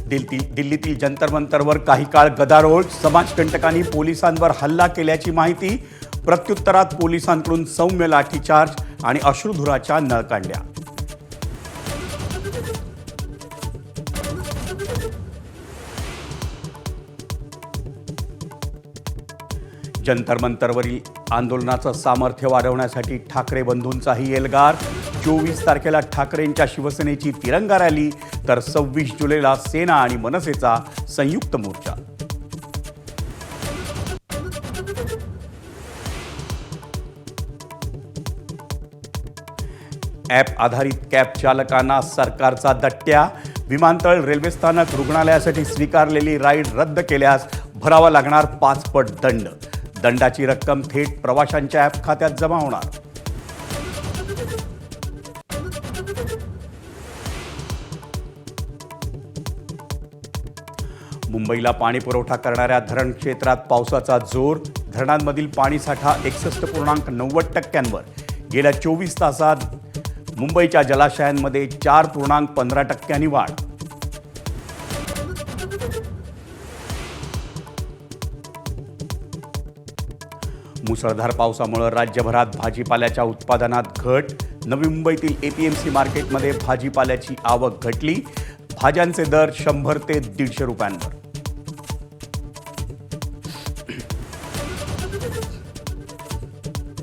दिल्लीतील जंतर मंतरवर काही काळ गदारोळ, समाजकंटकांनी पोलिसांवर हल्ला केल्याची माहिती. प्रत्युत्तरात पोलिसांकडून सौम्य लाठीचार्ज आणि अश्रुधुराच्या नळकांड्या. जंतर मंतरवरील आंदोलनाचं सामर्थ्य वाढवण्यासाठी ठाकरे बंधूंचाही एल्गार. 24 तारखेला ठाकरेंच्या शिवसेनेची तिरंगा रॅली, तर 26 जुलैला सेना आणि मनसेचा संयुक्त मोर्चा. ॲप आधारित कॅब चालकांना सरकारचा दट्ट्या. विमानतळ, रेल्वे स्थानक, रुग्णालयासाठी स्वीकारलेली राईड रद्द केल्यास भरावा लागणार 5 पट दंड. दंडाची रक्कम थेट प्रवाशांच्या ॲप खात्यात जमा होणार. मुंबईला पाणी पुरवठा करणाऱ्या धरण क्षेत्रात पावसाचा जोर. धरणांमधील पाणीसाठा 61.90%. गेल्या 24 तासात मुंबईच्या जलाशयांमध्ये 4.15% वाढ. मुसळधार पावसामुळे राज्यभरात भाजीपाल्याच्या उत्पादनात घट. नवी मुंबईतील APMC मार्केटमध्ये भाजीपाल्याची आवक घटली. भाज्यांचे दर 100 ते 150 रुपयांवर.